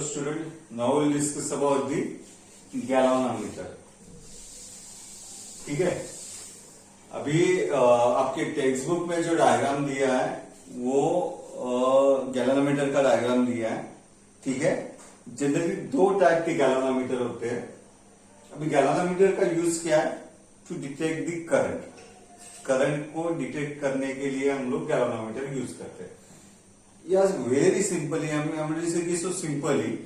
student, now we'll discuss about the galvanometer. ठीक है, अभी आपके टेक्स्ट बुक में जो डायग्राम दिया है वो गैल्वेनोमीटर का डायग्राम दिया है. ठीक है, जनरली दो टाइप के गैल्वेनोमीटर होते हैं. अभी गैल्वेनोमीटर का यूज क्या है? To detect the current. Current को डिटेक्ट करने के लिए हम लोग गैल्वेनोमीटर यूज करते हैं. Yes, very simply so simply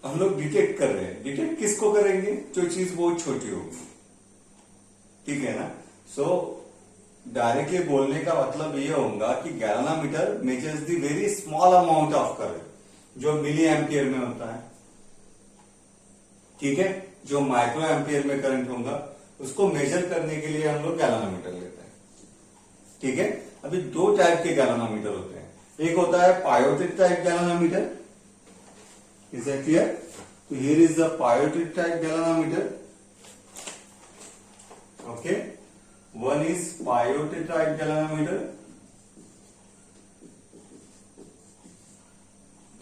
हम लोग डिटेक्ट कर रहे हैं. डिटेक्ट किसको करेंगे? जो चीज बहुत छोटी होगी. ठीक है ना. सो डायरेक्टली बोलने का मतलब ये होगा कि galvanometer measures the very small amount of current जो मिली एम्पियर में होता है. ठीक है, जो माइक्रो एम्पियर में करंट होगा उसको मेजर करने के लिए हम लोग गैल्वेनोमीटर लेते हैं. ठीक है, अभी दो टाइप के गैल्वेनोमीटर होते हैं. एक होता है pivoted type galvanometer. Is that clear? तो here is the pivoted type galvanometer. Okay, one is pivoted type galvanometer.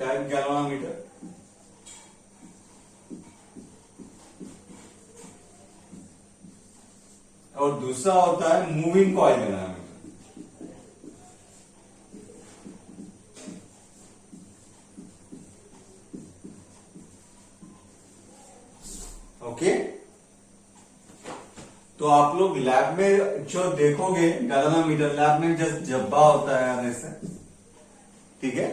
Type galvanometer. और दूसरा होता है मूविंग कॉइल गैल्वेनोमीटर. ओके, तो आप लोग लैब में जो देखोगे गैल्वेनोमीटर, लैब में जस्ट डब्बा होता है आने से. ठीक है,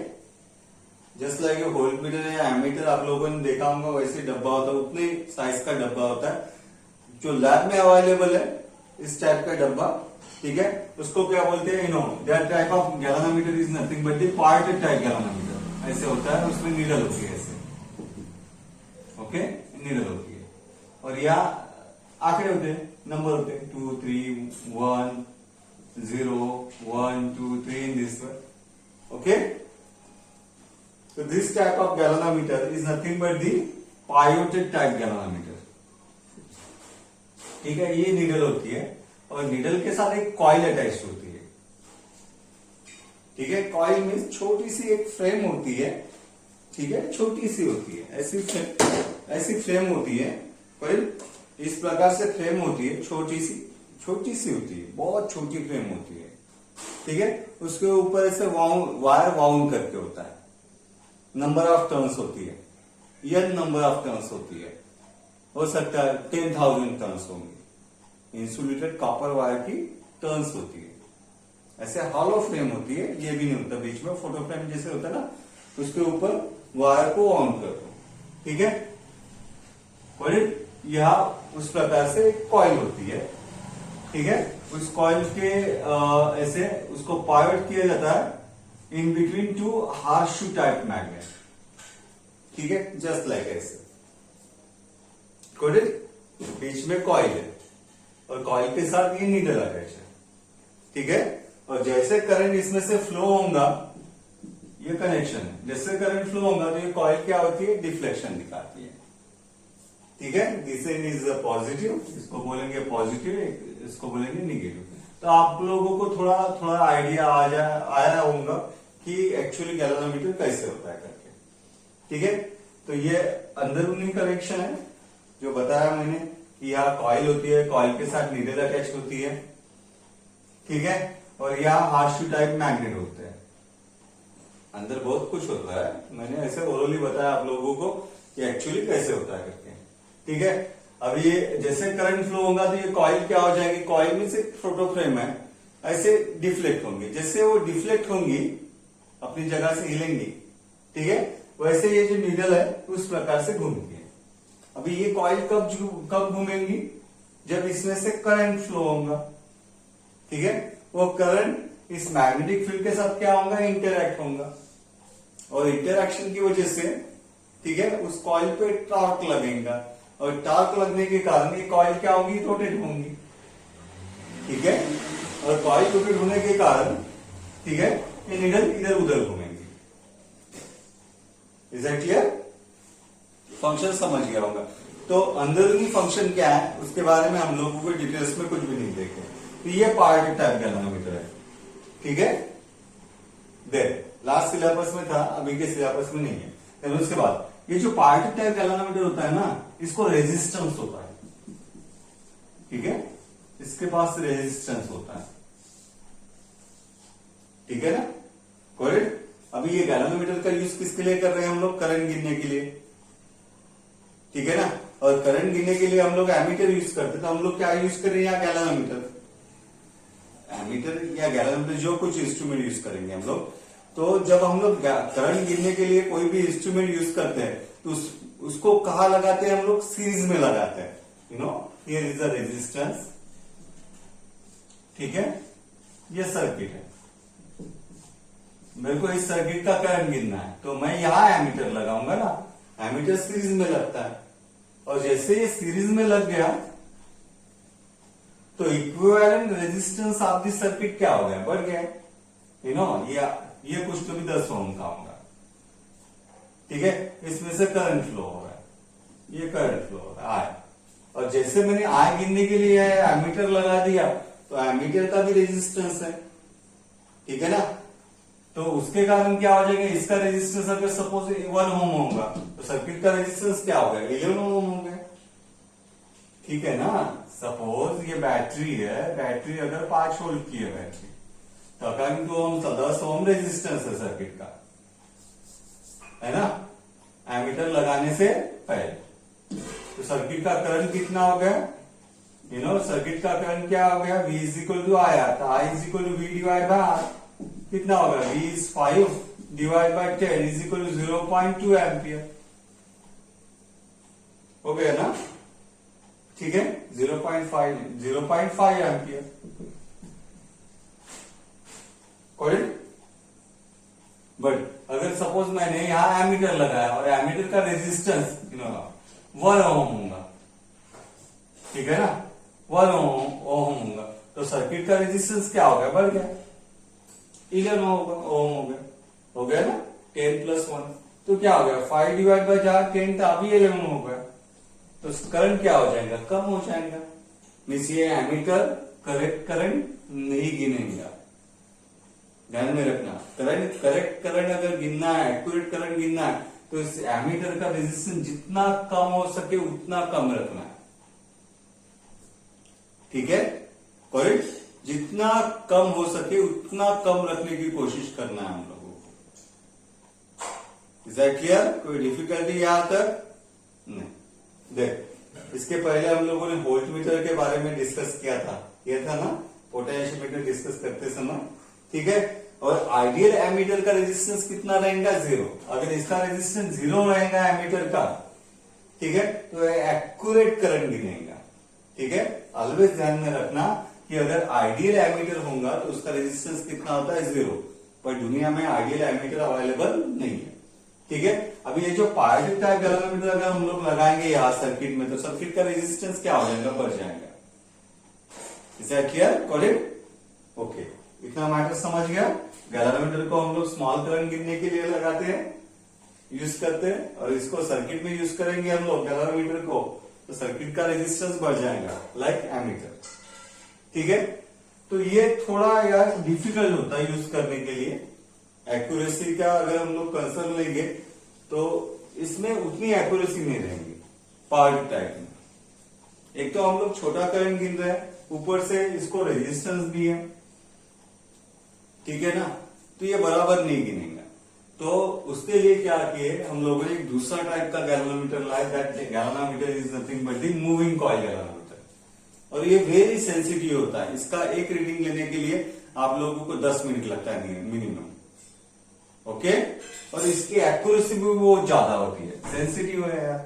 जस्ट लाइक ए वोल्टमीटर या एमीटर आप लोगों ने देखा होगा वैसे डब्बा होता है. उतने साइज का डब्बा होता है जो लैब में अवेलेबल है. इस टाइप का डब्बा. ठीक है, उसको क्या बोलते हैं? That type of galvanometer is nothing but the pivoted type galvanometer. ऐसे होता है, उसमें नीडल होती है ऐसे. ओके, नीडल होती है और यहाँ आंकड़े होते हैं, नंबर होते हैं 2, 3, 1, 0, 1, 2, 3 in this way. Okay, so this type of galvanometer is nothing but the pivoted type galvanometer. ठीक है, ये नीडल होती है और नीडल के साथ एक कॉइल अटैच होती है. ठीक है, कॉइल में छोटी सी एक फ्रेम होती है. ठीक है, छोटी सी होती है, ऐसी फ्रेम होती है. कॉइल इस प्रकार से फ्रेम होती है, छोटी सी होती है, बहुत छोटी फ्रेम होती है. ठीक है, उसके ऊपर ऐसे वायर वाउंड करके होता है. नंबर ऑफ टर्न्स होती है, n नंबर ऑफ टर्न्स होती है. हो सकता है 10,000 टर्न्स होंगी. इंसुलेटेड कॉपर वायर की टर्न्स होती है. ऐसे हॉलो फ्रेम होती है, ये भी नहीं होता बीच में, फोटो फ्रेम जैसे होता है ना, उसके ऊपर वायर को वाउंड कर दो. ठीक है, और यह उस प्रकार से एक कॉइल होती है. ठीक है, उस कॉइल के ऐसे उसको पाइवट किया जाता है in between two horseshoe type magnet. ठीक है, जस्ट लाइक ऐसे. बीच में कॉइल है और कॉइल के साथ ये नीडल अटैच है. ठीक है, और जैसे करंट इसमें से फ्लो होगा, ये कनेक्शन है, जैसे करंट फ्लो होगा तो ये कॉइल क्या होती है? डिफ्लेक्शन दिखाती है. ठीक है, दिस एंड इज पॉजिटिव, इसको बोलेंगे पॉजिटिव, इसको बोलेंगे निगेटिव. तो आप लोगों को थोड़ा आइडिया आया होगा कि एक्चुअली गैल्वेनोमीटर कैसे होता है करके. ठीक है, तो ये अंदरूनी कनेक्शन है जो बताया मैंने कि यहाँ कॉइल होती है, कॉइल के साथ नीडल अटैच होती है. ठीक है, और यहाँ हार्शू टाइप मैग्नेट होते हैं. अंदर बहुत कुछ होता है, मैंने ऐसे ओरली बताया आप लोगों को कि एक्चुअली कैसे होता है करके. ठीक है, अब ये जैसे करंट फ्लो होगा तो ये कॉइल क्या हो जाएगी? कॉइल में से फोटो फ्रेम है, ऐसे डिफ्लेक्ट होंगे. जैसे वो डिफ्लेक्ट होंगी, अपनी जगह से हिलेंगी. ठीक है, वैसे ये जो नीडल है उस प्रकार से घूमती है. अभी ये कॉइल कब घूमेंगी? जब इसमें से करंट फ्लो होगा. ठीक है, वो करंट इस मैग्नेटिक फील्ड के साथ क्या होगा? इंटरैक्ट होगा, और इंटरैक्शन की वजह से ठीक है उस कॉइल पे टॉर्क लगेगा, और टॉर्क लगने के कारण ये कॉइल क्या होगी? रोटेट होंगी. ठीक है, और कॉइल रोटेट होने के कारण ठीक है ये नीडल इधर उधर घूमेंगे. Is that clear? फंक्शन समझ गया होगा. तो अंदरूनी फंक्शन क्या है उसके बारे में हम लोगों को डिटेल्स में कुछ भी नहीं देखे. तो ये पार्ट टाइप गैल्वेनोमीटर है. ठीक है, लास्ट सिलेबस में था, अभी के सिलेबस में नहीं है. फिर उसके बाद ये जो पार्टी टाइप गैल्वेनोमीटर होता है ना, इसको रेजिस्टेंस होता है, ठीक है, इसके पास रेजिस्टेंस होता है, ठीक है ना, करेक्ट। अभी ये गैल्वेनोमीटर का यूज किसके लिए कर रहे हैं हम लोग? करंट गिनने के लिए, ठीक है ना। और करंट गिनने के लिए हम लोग एमीटर यूज करते, तो हम लोग क्या यूज कर रहे हैं? या गैल्वेनोमीटर, एमीटर या गैल्वेनोमीटर, जो कुछ इंस्ट्रूमेंट यूज करेंगे हम लोग। तो जब हम लोग करंट गिनने के लिए कोई भी इंस्ट्रूमेंट यूज करते हैं तो उसको कहाँ लगाते हैं हम लोग? सीरीज में लगाते हैं, you know, here is the resistance, ठीक है, ये सर्किट है, मेरे को इस सर्किट का करंट गिनना है, तो मैं यहां एमीटर लगाऊंगा ना, एमीटर सीरीज में लगता है, और जैसे ये सीरीज में लग गया तो equivalent resistance of this circuit क्या हो गया? बढ़ गया, यू नो, ये कुछ तो भी 10 ओम का होगा, ठीक है। इसमें से करंट फ्लो हो रहा है, ये करंट फ्लो हो रहा है, आई, और जैसे मैंने आई गिनने के लिए एमीटर लगा दिया तो एमीटर का भी रेजिस्टेंस है, ठीक है ना, तो उसके कारण क्या हो जाएगा? इसका रेजिस्टेंस अगर सपोज 1 ओम होगा तो सर्किट का रेजिस्टेंस क्या हो गया? 11 ओम हो गया, ठीक है ना। सपोज ये बैटरी है, बैटरी अगर 5 वोल्ट की है बैटरी, तो अकॉर्डिंग टू 10 ओम रेजिस्टेंस है सर्किट का, है ना, एमीटर लगाने से पहले। तो सर्किट का करंट कितना हो गया? यू नो, सर्किट का करंट क्या हो गया? V is equal to I R, तो I is equal to V divide by R, कितना होगा? V is 5 divide by 10 is equal to 0.2 ampere, हो गया ना, ठीक है, 0.5 एम्पियर, करेक्ट। बट अगर सपोज मैंने यहां एमीटर लगाया और एमीटर का रेजिस्टेंस 1 ओम होगा, ठीक है ना, 1 ओम होगा, तो सर्किट का रेजिस्टेंस क्या हो गया? बढ़ गया, 11 ओम हो गया ना, 10 प्लस 1, तो क्या हो गया? 5 डिवाइड बाय 10 था, अभी 11 हो गया, तो करंट क्या हो जाएगा? कम हो जाएगा, मीन्स ये एमीटर करेक्ट करंट नहीं गिनेगा, ध्यान में रखना। करेक्ट करंट अगर गिनना है, एक्यूरेट करंट गिनना है, तो इस एमीटर का रेजिस्टेंस जितना कम हो सके उतना कम रखना है, ठीक है, करेक्ट, जितना कम हो सके उतना कम रखने की कोशिश करना है हम लोगों को। Is that clear? कोई डिफिकल्टी यहां तक? नहीं। देख, इसके पहले हम लोगों ने वोल्टमीटर के बारे में डिस्कस किया था, ये था ना, पोटेंशियोमीटर डिस्कस करते समय, ठीक है। और आइडियल एमीटर का रेजिस्टेंस कितना रहेगा? 0। अगर इसका रेजिस्टेंस 0 रहेगा एमीटर का, ठीक है, तो एक्यूरेट करंट गिनेगा, ठीक है। ऑलवेज ध्यान में रखना कि अगर आइडियल एमीटर होगा तो उसका रेजिस्टेंस कितना होता है? 0, पर दुनिया में आइडियल एमीटर अवेलेबल नहीं है, ठीक है। अभी ये जो पायरेटिक टाइप गैल्वेनोमीटर अगर हम लोग लगाएंगे यहाँ सर्किट में, तो सर्किट का रेजिस्टेंस क्या हो जाएगा? बढ़ जाएगा। Is that clear? Correct, okay, इतना मैटर समझ गया। गैल्वेनोमीटर को हम लोग स्मॉल करंट गिनने के लिए लगाते हैं, यूज करते हैं, और इसको सर्किट में यूज करेंगे हम लोग गैल्वेनोमीटर को, तो सर्किट का रेजिस्टेंस बढ़ जाएगा, लाइक एमीटर, ठीक है। तो ये थोड़ा यार डिफिकल्ट होता है यूज करने के लिए। एक्यूरेसी का अगर हम लोग कंसर्न लेंगे तो इसमें उतनी एक्यूरेसी नहीं रहेगी पावर टाइप में। एक तो हम लोग छोटा करंट गिन रहे हैं, ऊपर से इसको रेजिस्टेंस भी है, ठीक है ना, तो ये बराबर नहीं गिनेगा। तो उसके लिए क्या किए हम लोगों ने? एक दूसरा टाइप का गैल्वेनोमीटर लाया, that galvanometer is nothing but the moving coil galvanometer, और ये वेरी सेंसिटिव होता है। इसका एक रीडिंग लेने के लिए आप लोगों को 10 मिनट लगता है मिनिमम, ओके। और इसकी एक्यूरेसी भी बहुत ज्यादा होती है, सेंसिटिव है यार,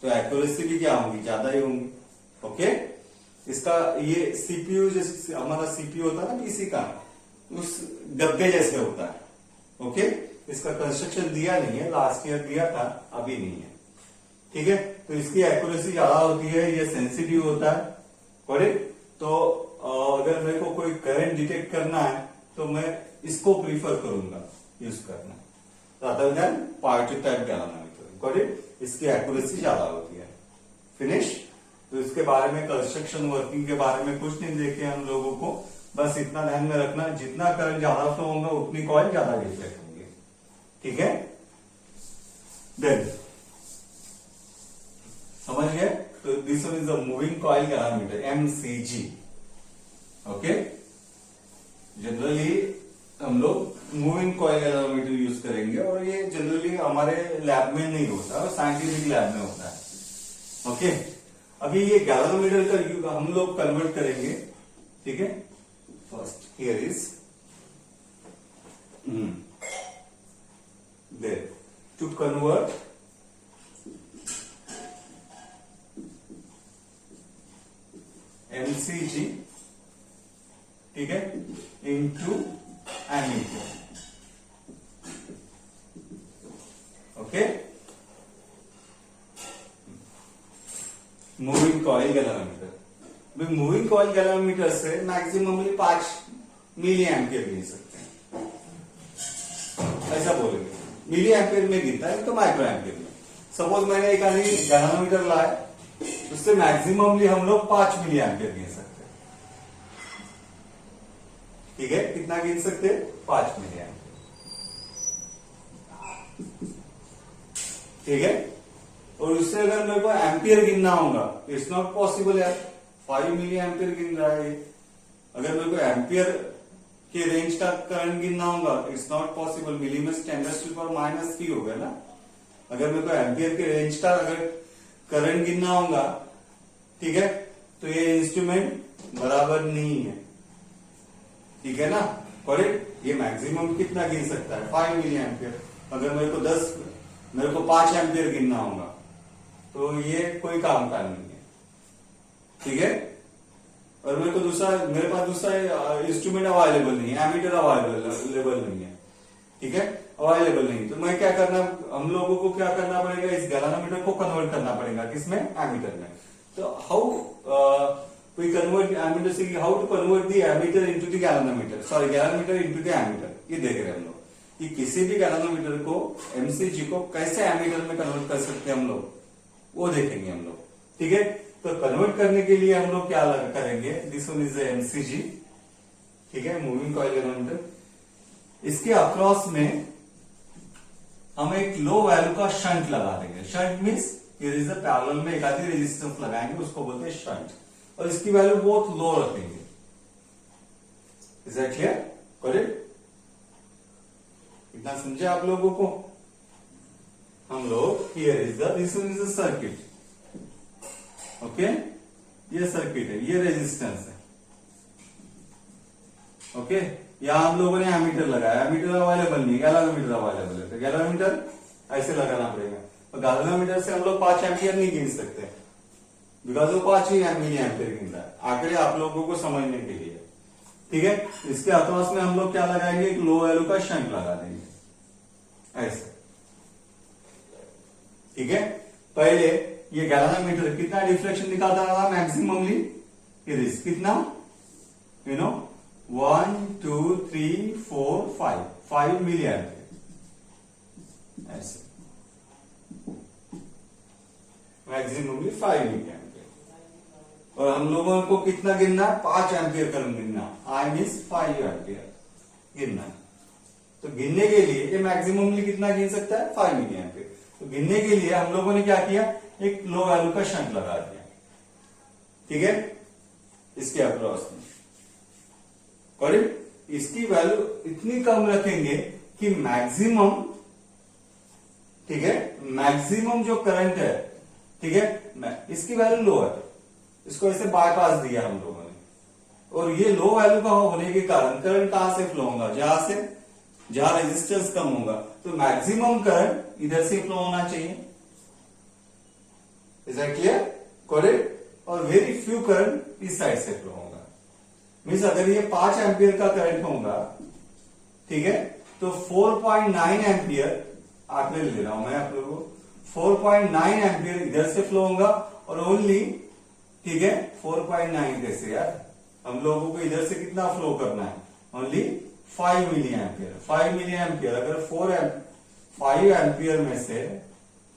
तो एक्यूरेसी भी क्या होगी? ज्यादा ही होंगी, ओके। इसका ये सीपीयू, जैसे हमारा सीपीयू होता है ना पीसी का, उस डब्बे जैसे होता है, ओके। इसका कंस्ट्रक्शन दिया नहीं है, लास्ट ईयर दिया था, अभी नहीं है, ठीक है। तो इसकी एक्यूरेसी ज्यादा होती है, ये सेंसिटिव होता है, करेक्ट। तो अगर मेरे को कोई करंट डिटेक्ट करना है तो मैं इसको प्रीफर करूंगा यूज करना, rather than pyretic type galvanometer, correct. इसकी एक्यूरेसी ज्यादा होती है। फिनिश। तो इसके बारे में, कंस्ट्रक्शन वर्किंग के बारे में कुछ नहीं देखे हम लोगों को, बस इतना ध्यान में रखना, जितना करंट ज्यादा फ्लो होगा उतनी कॉइल ज्यादा रिफ्लेक्ट होंगे, ठीक है। देन समझ गए? तो this one is the moving coil galvanometer, MCG। Okay, generally हम लोग मूविंग कॉइल गैलोमीटर यूज करेंगे और ये जनरली हमारे लैब में नहीं होता है, साइंटिफिक लैब में होता है। ओके, अभी ये गैलोमीटर का हम लोग कन्वर्ट करेंगे। ठीक है, first here is there to convert MCG, ठीक है, into ammeter। Okay, moving coil galvanometer. Moving coil galvanometer से मैक्सिममली 5 मिली एम्पियर गिन सकते हैं, ऐसा बोलेंगे। मिली एम्पियर में गिनता है तो माइक्रो एम्पियर में। सपोज मैंने एक आदमी गैलोमीटर लाया, उससे मैक्सिममली हम लोग 5 मिली एम्पियर गिन सकते हैं। ठीक है, कितना गिन सकते हैं? 5 मिली एम्पियर। ठीक है, और उससे अगर मेरे को एम्पियर गिनना होगा, इट्स नॉट पॉसिबल यार, 5 मिली एम्पियर गिन रहा है। अगर मेरे को एम्पियर के रेंज का करंट गिनना होगा, इट्स नॉट पॉसिबल, मिली में 10⁻³ हो गया ना। अगर मेरे को एम्पियर के रेंज का अगर करंट गिनना होगा, ठीक है, तो ये इंस्ट्रूमेंट बराबर नहीं है। ठीक है ना, करेक्ट। ये मैक्सिमम कितना गिन सकता है? 5 मिली एम्पियर। अगर मेरे को 5 एम्पियर गिनना होगा तो ये कोई काम का नहीं है। ठीक है, और मेरे पास दूसरा इंस्ट्रूमेंट अवेलेबल नहीं है, एमीटर अवेलेबल नहीं है। ठीक है, अवेलेबल नहीं, तो मैं क्या करना, हम लोगों को क्या करना पड़ेगा, इस गैलोमीटर को कन्वर्ट करना पड़ेगा किसमें? एमीटर में। तो हाउ वी कन्वर्ट एमीटर से, how to convert the ammeter into the galvanometer, sorry galvanometer into the ammeter. ये देख रहे हैं हम लोग कि किसी भी गैलोमीटर को, MCG को कैसे एमीटर में कन्वर्ट कर सकते हैं हम लोग, वो देखेंगे हम लोग। ठीक है, तो कन्वर्ट करने के लिए हम लोग क्या करेंगे, दिस वन इज MCG। ठीक है, मूविंग कॉइल गैलोमीटर। इसके अक्रॉस में हम एक लो वैल्यू का शंट लगा देंगे। शंट मीन्स पैरेलल में एक आधी रेजिस्टेंस लगाएंगे, उसको बोलते हैं शंट, और इसकी वैल्यू बहुत लो रखेंगे। Is that clear? करेक्ट? इतना समझे आप लोगों को? हम लोग here is this one is the circuit. Okay, ये सर्किट है, ये रेजिस्टेंस है। ओके, यहां हम लोगों ने एमीटर लगाया, एमीटर अवेलेबल नहीं, गैलोमीटर अवेलेबल है, तो गैलोमीटर ऐसे लगाना पड़ेगा। तो गैलोमीटर से हम लोग 5 एम्पियर नहीं गिन सकते, बिकॉज वो 5 ही मिली एम्पियर गिन रहा है। आखिर आप लोगों को समझने के लिए, ठीक है, इसके अक्रॉस में हम लोग क्या लगाएंगे, एक लो वैल्यू का शंट लगा देंगे ऐसे। ठीक है, पहले ये गैलोमीटर कितना डिफ्लेक्शन निकालता रहा मैक्सिममली, कितना, 1 2 3 4 5 मिली एम्पियर ऐसे, मैक्सिममली 5 मिली एम्पियर। और हम लोगों को कितना गिनना है? 5 एम्पियर करंट गिनना, आई मीन्स 5 एम्पियर गिनना है। तो गिनने के लिए ये मैक्सिममली कितना गिन सकता है? 5 मिली एम्पियर। तो गिनने के लिए हम लोगों ने क्या किया, एक लो वैल्यू का शंट लगा दिया। ठीक है, इसके अक्रॉस में, करेक्ट। इसकी वैल्यू इतनी कम रखेंगे कि मैक्सिमम, ठीक है, मैक्सिमम जो करंट है, ठीक है, इसकी वैल्यू लो है, इसको ऐसे बाईपास दिया हम लोगों ने। और ये लो वैल्यू का होने के कारण करंट कहां से फ्लो होगा? जहां रेजिस्टेंस कम होगा, तो मैक्सिमम करंट इधर से फ्लो होना चाहिए। Is that clear? करेक्ट। और वेरी फ्यू करंट इस साइड से फ्लो होगा। मीन्स अगर ये 5 एम्पियर का करंट होगा, ठीक है, तो 4.9 एम्पियर आप ले रहा हूं मैं आप लोगों को, 4.9 एम्पियर इधर से फ्लो होगा, और ओनली, ठीक है, 4.9 कैसे यार, हम लोगों को इधर से कितना फ्लो करना है? Only 5 milli ampere. 5 milli ampere अगर 5 एम्पियर में से,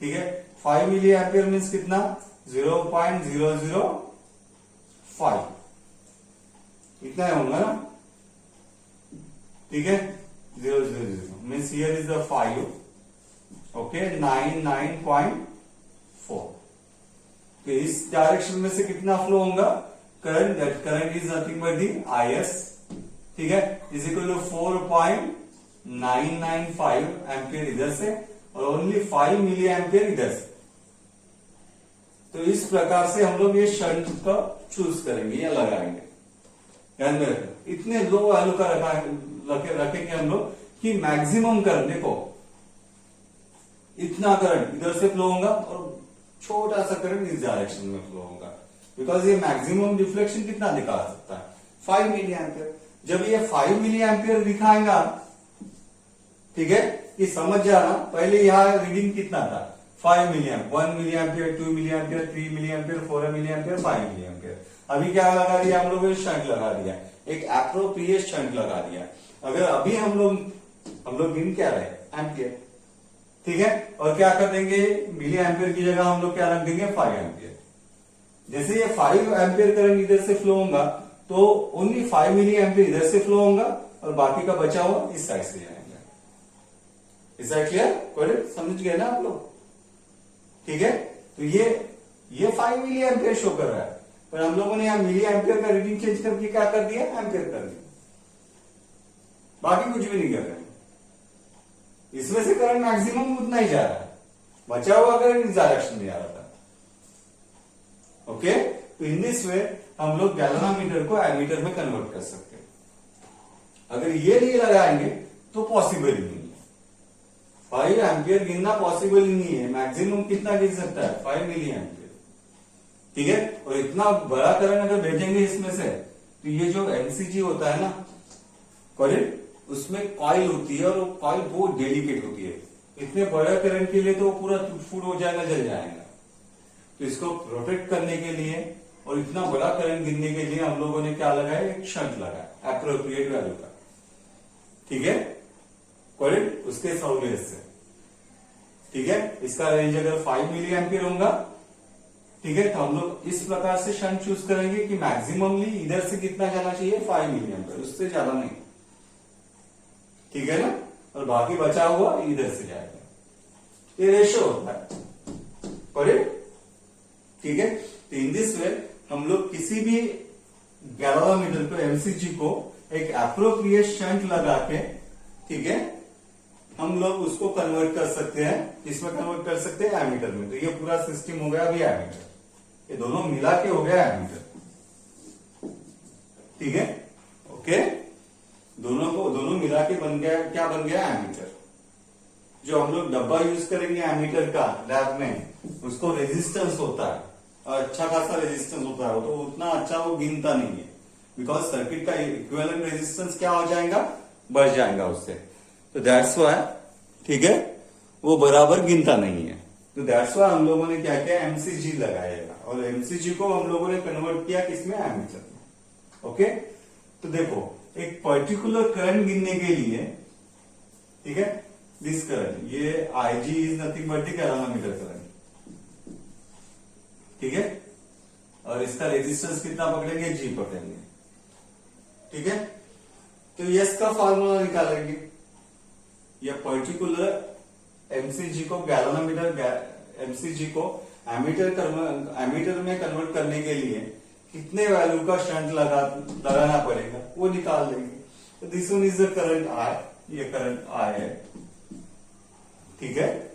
ठीक है, 5 मिली एम्पियर मीन्स कितना? 0.005 इतना होगा ना, ठीक है, 0.000 means here is the 5, okay 99.4। तो इस डायरेक्शन में से कितना फ्लो होगा? Current, that current is nothing but the IS, ठीक है, इज इक्वल टू 4.995 एम्पियर इधर से और ओनली 5 मिली एम्पियर इधर से। तो इस प्रकार से हम लोग ये शंट का चूज करेंगे या लगाएंगे। ध्यान में रखें, इतने लो वैल्यू का रखेंगे हम लोग कि मैक्सिमम करंट, देखो इतना करंट इधर से फ्लो होगा और छोटा सा करंट इस डायरेक्शन में फ्लो होगा, बिकॉज ये मैक्सिमम डिफ्लेक्शन कितना दिखा सकता है? 5 मिली एम्पियर। जब ये 5 मिली एम्पियर दिखाएगा, ठीक है, कि समझ जाना, पहले यहां रीडिंग कितना था? 5 milli ampere, 1 milli ampere, 2 milli ampere, 3 milli ampere, 4 milli ampere, 5 milli ampere. अभी क्या लगा दिया हम लोग? शंट लगा दिया, एक एप्रोप्रिएट शंट लगा दिया। अगर अभी हम लोग गिन क्या रहे? एम्पियर, ठीक है, और क्या कर देंगे? मिली एम्पियर की जगह हम लोग क्या रख देंगे? 5 एम्पियर। जैसे ये 5 एम्पियर करंट इधर से फ्लो होगा तो ओनली 5 मिली एम्पियर इधर से फ्लो होगा और बाकी का बचा हुआ इस साइड से जाएगा। इस साइड क्लियर? कोई समझ गए ना आप लोग? ठीक है, तो ये 5 मिली एम्पियर शो कर रहा है, पर हम लोगों ने यहां मिली एम्पियर का रीडिंग चेंज करके क्या कर दिया? एम्पियर कर दिया। बाकी कुछ भी नहीं कर रहे। इसमें से करंट मैक्सिमम उतना ही जा रहा है, बचा हुआ करंट इस डायरेक्शन में जा रहा था। ओके, तो इन दिस वे हम लोग गैल्वेनोमीटर को एमीटर में कन्वर्ट कर सकते हैं। अगर ये नहीं लगाएंगे तो पॉसिबल ही नहीं है। 5 एम्पियर गिनना पॉसिबल ही नहीं है। मैक्सिमम कितना गिन सकता है? 5 मिली एम्पियर, ठीक है। और इतना बड़ा करंट अगर भेजेंगे इसमें से, तो ये जो एमसीजी होता है ना, करेक्ट, उसमें कॉइल होती है और वो कॉइल बहुत डेलिकेट होती है। इतने बड़े करंट के लिए तो पूरा टूट-फूट हो जाएगा, जल जाएगा। तो इसको प्रोटेक्ट करने के लिए और इतना बड़ा करंट गिनने के लिए हम लोगों ने क्या लगाया? एक शंट लगाया एप्रोप्रिएट वैल्यू का, ठीक है, करेक्ट, उसके सहूलियत से, ठीक है। इसका रेंज अगर 5 मिली एम्पियर होगा, ठीक है, तो हम लोग इस प्रकार से शंट चूज करेंगे कि मैक्सिममली इधर से कितना जाना चाहिए? 5 मिली एम्पियर, उससे ज्यादा नहीं, ठीक है ना, और बाकी बचा हुआ इधर से जाएगा। ये रेशियो होता है, करेक्ट, ठीक है। तो इन दिस वे हम लोग किसी भी गैल्वेनोमीटर को, एमसीजी को एक एप्रोप्रिएट शंट लगा के, ठीक है, हम लोग उसको कन्वर्ट कर सकते हैं। इसमें कन्वर्ट कर सकते हैं? एमीटर में। तो ये पूरा सिस्टम हो गया अभी एमीटर, ये दोनों मिला के हो गया एमीटर, ठीक है, ओके। दोनों मिला के बन गया, क्या बन गया? एमीटर। जो हम लोग डब्बा यूज करेंगे एमीटर का लैब में, उसको रेजिस्टेंस होता है, और अच्छा खासा रेजिस्टेंस होता है, तो उतना अच्छा वो गिनता नहीं है, बिकॉज सर्किट का इक्विवेलेंट रेजिस्टेंस क्या हो जाएगा? बढ़ जाएगा उससे। तो दैट्स व्हाई, ठीक है, वो बराबर गिनता नहीं है। तो दैट्स व्हाई हम लोगों ने क्या किया? एमसीजी लगाएगा, और एमसीजी को हम लोगों ने कन्वर्ट किया किसमें? एमीटर में, ओके। तो देखो, एक पर्टिकुलर करंट गिनने के लिए, ठीक है, दिस करंट, ये IG is nothing but the galvanometer current, ठीक है, और इसका रेजिस्टेंस कितना पकड़ेंगे? जी पकड़ेंगे, ठीक है। तो यस का फॉर्मूला निकालेंगे। यह पर्टिकुलर एमसीजी को एमसीजी को एमीटर में कन्वर्ट करने के लिए कितने वैल्यू का शंट लगाना पड़ेगा, वो निकाल देंगे। तो this one is the current I, ये करंट आई है, ठीक है,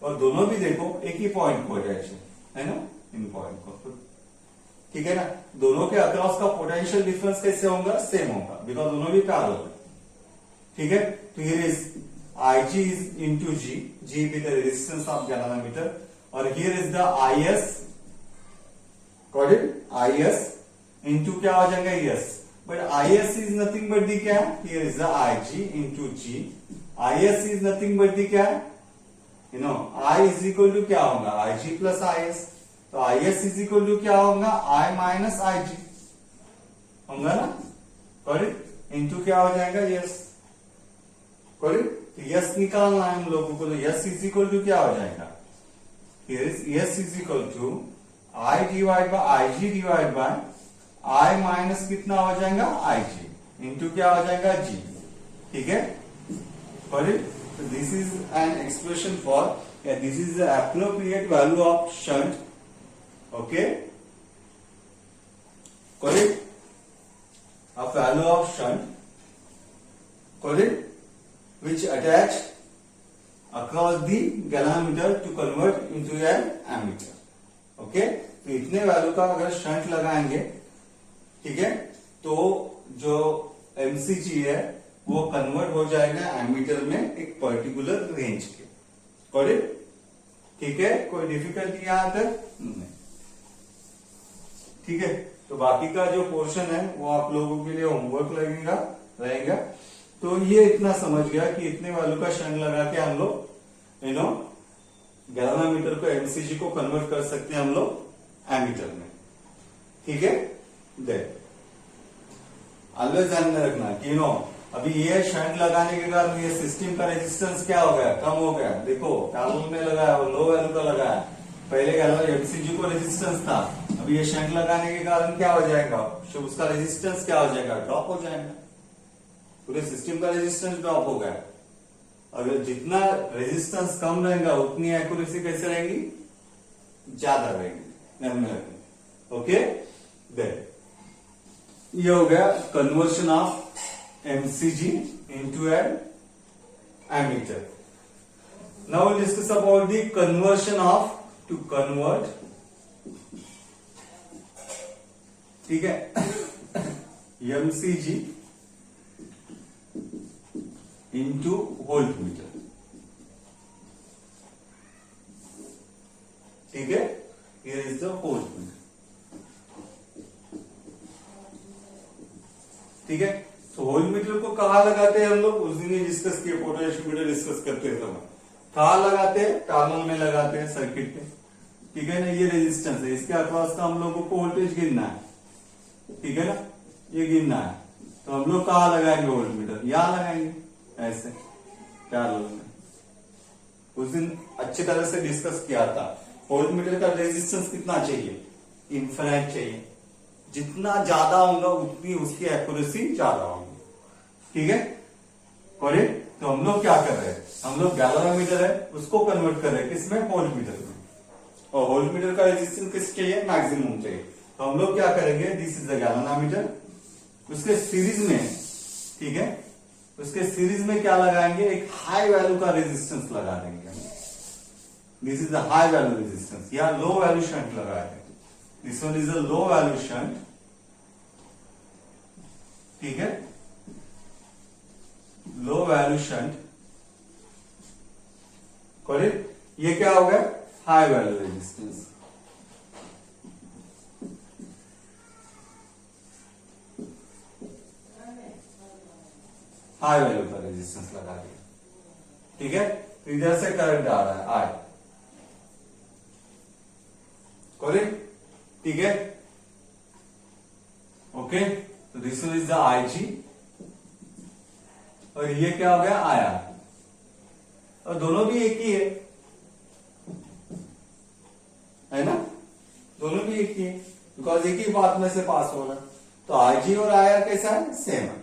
और दोनों भी देखो एक ही पॉइंट पोटेंशियल है ना, इन पॉइंट को, ठीक है ना। दोनों के अक्रॉस का पोटेंशियल डिफरेंस कैसे होगा? सेम होगा, बिकॉज दोनों भी पैरेलल है, ठीक है। तो here is IG is into G, G be the resistance of galvanometer, और here is the IS, got it? IS into क्या हो जाएगा? S, but IS is nothing but the क्या? Here is the IG into G, IS is nothing but the क्या? You know, I is equal to क्या होगा? IG plus IS, तो IS is equal to क्या होगा? I minus IG होगा ना, got it? into क्या हो जाएगा? Yes, got it? तो यस निकालना है हम लोगों को, तो यस इज इक्वल टू क्या हो जाएगा? Yes is equal to I divide by I G divide by I minus कितना हो जाएगा? आई जी इंटू क्या हो जाएगा? जी, ठीक है। तो So this is an expression for, this is the appropriate value of shunt. Okay, correct? A value of shunt, correct, which attached across the galvanometer to convert into an ammeter. Okay, तो इतने value का अगर shunt लगाएंगे, ठीक है, तो जो MCG है वो कन्वर्ट हो जाएगा एमीटर में एक पर्टिकुलर रेंज के। करेक्ट? ठीक है, कोई डिफिकल्टी यहां तक नहीं। ठीक है, तो बाकी का जो पोर्शन है वो आप लोगों के लिए होमवर्क रहेगा। तो ये इतना समझ गया कि इतने वैल्यू का शंट लगा के हम लोग गैल्वेनोमीटर को एमसीजी को कन्वर्ट कर सकते हैं हम लोग एमीटर में। ठीक है, ऑलवेज ध्यान में रखना कि अभी ये शंट लगाने के कारण ये सिस्टम का रेजिस्टेंस क्या हो गया, कम हो गया। देखो पैरेलल में लगाया और लो वैल्यू का लगाया, पहले एमसीजी को रेजिस्टेंस था, अभी ये शंट लगाने के कारण क्या हो जाएगा, उसका रेजिस्टेंस क्या हो जाएगा, ड्रॉप हो जाएगा। पूरे सिस्टम का रेजिस्टेंस ड्रॉप हो गया। अगर जितना रेजिस्टेंस कम रहेगा उतनी एक्यूरेसी कैसे रहेगी, ज्यादा रहेगी। ध्यान में रखना। ओके, ये हो गया conversion of MCG into an ammeter. Now will discuss about the conversion of to convert. ठीक है, एमसीजी into voltmeter। ठीक है, here is the voltmeter। ठीक है, तो वोल्टमीटर को कहाँ लगाते हैं हम लोग, उस दिन ही डिस्कस किए, पोटेंशियोमीटर डिस्कस करते हैं समय कहाँ लगाते हैं, पैरेलल में लगाते हैं सर्किट पे। ठीक है ना, ये रेजिस्टेंस है, इसके अक्रॉस का हम लोगों को वोल्टेज गिनना है। ठीक है ना, ये गिनना है, तो हम लोग कहाँ लगाएंगे वोल्टमीटर, यहां लगाएंगे ऐसे पैरेलल में। उस दिन अच्छी तरह से डिस्कस किया था, वोल्टमीटर का रेजिस्टेंस कितना चाहिए, इन्फिनिट चाहिए। जितना ज्यादा होगा उतनी उसकी एक्यूरेसी ज्यादा होगी। ठीक है, करेक्ट। तो हम लोग क्या कर रहे हैं, हम लोग गैल्वेनोमीटर है उसको कन्वर्ट कर रहे हैं किसमें, वोल्टमीटर में। और वोल्टमीटर का रेजिस्टेंस किस चाहिए, मैक्सिमम चाहिए। तो हम लोग क्या करेंगे, दिस इज द गैल्वेनोमीटर, उसके सीरीज में, ठीक है, उसके सीरीज में क्या लगाएंगे, एक हाई वैल्यू का रेजिस्टेंस लगा देंगे। This is the high value resistance, या लो वैल्यू शंट लगाए हैं। This one is a low value shunt. ठीक है, लो वैल्यू शंट, करेक्ट। ये क्या हो गया, high value resistance. High value का रेजिस्टेंस लगा दिया। ठीक है, तो इधर से करंट आ रहा है आई, करेक्ट। ठीक है, ओके। तो दिस इज द आई जी, और ये क्या हो गया, आई आर। और दोनों भी एक ही है ना, दोनों भी एक ही है, बिकॉज एक ही बात में से पास हो रहा है। तो आई जी और आई आर कैसा है, सेम है।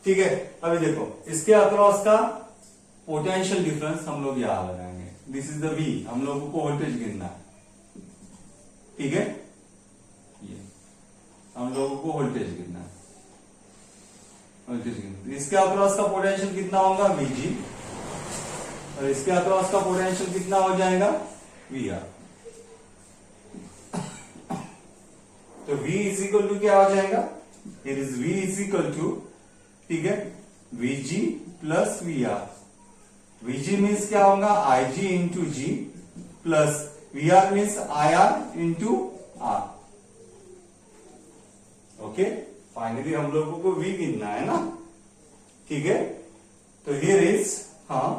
ठीक है, अभी देखो इसके अक्रॉस का पोटेंशियल डिफरेंस हम लोग यहां लगाएंगे। दिस इज द वी, हम लोगों को वोल्टेज गिनना है। ठीक है, ये हम लोगों को वोल्टेज गिनना है, वोल्टेज गिनना। इसके अक्रॉस का पोटेंशियल कितना होगा, वीजी, और इसके अक्रॉस का पोटेंशियल कितना हो जाएगा, वी आर। तो V इज इक्वल टू क्या हो जाएगा, it is V is equal to, ठीक है, VG plus VR। VG means क्या होगा, IG into G, plus VR means IR into R। Okay, finally हम लोगों को V गिनना है ना। ठीक है, तो हियर इज, हाँ,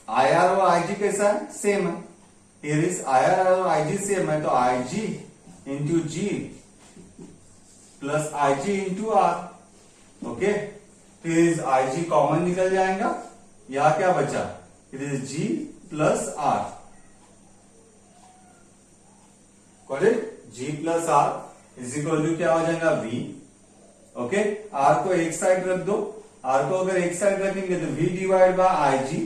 IR और IG कैसा है, सेम है। हियर इज IR और IG सेम है, तो IG into G plus IG into R. Okay, फिर IG कॉमन निकल जाएगा, यहां क्या बचा, it is G plus R. Correct, G plus R is equal to क्या हो जाएगा, V। ओके, R को एक साइड रख दो, आर को अगर एक साइड रखेंगे तो V divide by I G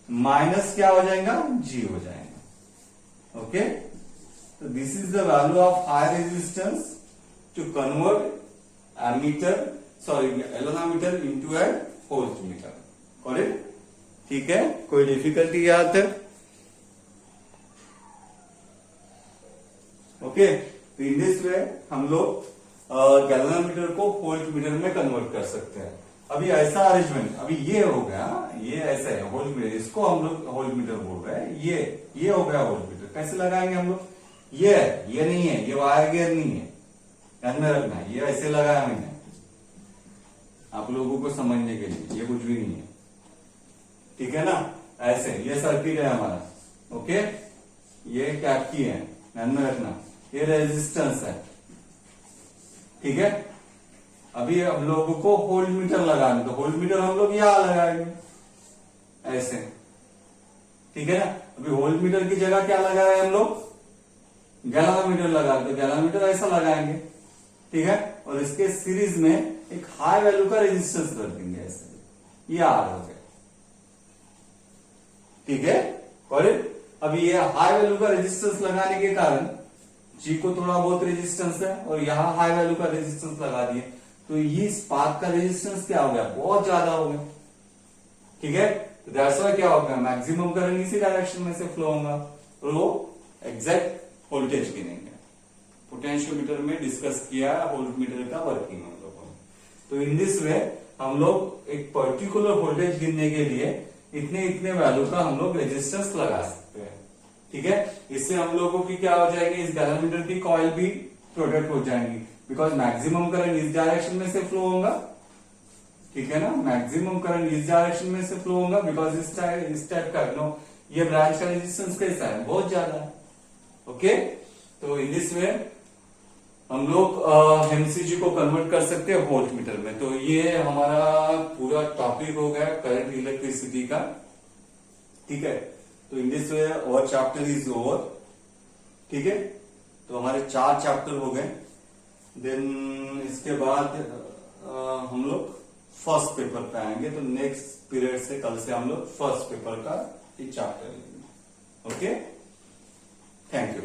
minus क्या हो जाएगा, G हो जाएगा। ओके, तो this is the value of high resistance to convert galvanometer into a voltmeter. Correct, ठीक है, कोई डिफिकल्टी याद है? ओके, तो इन दिस वे हम लोग गैल्वेनोमीटर को वोल्टमीटर में कन्वर्ट कर सकते हैं। अभी ऐसा अरेंजमेंट, अभी ये हो गया, ये ऐसा है वोल्टमीटर, इसको हम लोग वोल्टमीटर बोल रहे हैं। ये हो गया वोल्टमीटर। कैसे लगाएंगे हम लोग? ये नहीं है, ये वायर गियर नहीं है, ध्यान में रखना। ये ऐसे लगाया मैंने आप लोगों को समझने के लिए, ये कुछ भी नहीं है, ठीक है ना। ऐसे ये सर्किट है हमारा। ओके, ये कैप है, ध्यान में रखना। ये रेजिस्टेंस है, ठीक है। अभी हम लोगों को वोल्टमीटर लगाना, तो वोल्टमीटर हम लोग यहां लगाएंगे ऐसे, ठीक है ना। अभी वोल्टमीटर की जगह क्या लगाए हम लोग? गैल्वेनोमीटर लगा, तो गैल्वेनोमीटर ऐसा लगाएंगे, ठीक है। और इसके सीरीज में एक हाई वैल्यू का रेजिस्टेंस रख देंगे ऐसे, ये आर हो गया, ठीक है। करेक्ट। अभी ये हाई वैल्यू का रेजिस्टेंस लगाने के कारण जी को थोड़ा बहुत रेजिस्टेंस है और यहाँ हाई वैल्यू का रेजिस्टेंस लगा दिए, तो ये स्पार्क का रेजिस्टेंस क्या हो गया? बहुत ज्यादा हो गया, ठीक है। तो दैट्स व्हाई क्या होगा, मैक्सिमम करंट इसी डायरेक्शन में से फ्लो होगा और वो एग्जैक्ट वोल्टेज गिनेंगे। पोटेंशियोमीटर में डिस्कस किया वोल्टमीटर का वर्किंग हम लोगों ने। तो इन दिस वे हम लोग एक पर्टिकुलर वोल्टेज गिनने के लिए इतने वैल्यू का हम लोग रेजिस्टेंस लगा सकते हैं, ठीक है। इससे हम लोगों की क्या हो जाएगी, इस गैल्वेनोमीटर की कॉइल भी प्रोटेक्ट हो जाएंगी, बिकॉज मैक्सिमम करंट इस डायरेक्शन में से फ्लो होगा, ठीक है ना। मैक्सिमम करंट इस डायरेक्शन में से फ्लो होगा, बिकॉज इस टाइप का नो ये ब्रांच का रेजिस्टेंस कैसा है, बहुत ज्यादा है। ओके, तो इन दिस वे हम लोग एमसीजी को कन्वर्ट कर सकते हैं वोल्टमीटर में। तो ये हमारा पूरा टॉपिक हो गया करंट इलेक्ट्रिसिटी का, ठीक है। तो इन दिस वे और चैप्टर इज ओवर, ठीक है। तो हमारे 4 चैप्टर हो गए। देन इसके बाद हम लोग फर्स्ट पेपर पे आएंगे। तो नेक्स्ट पीरियड से कल से हम लोग फर्स्ट पेपर का एक चैप्टर लेंगे। Okay, thank you.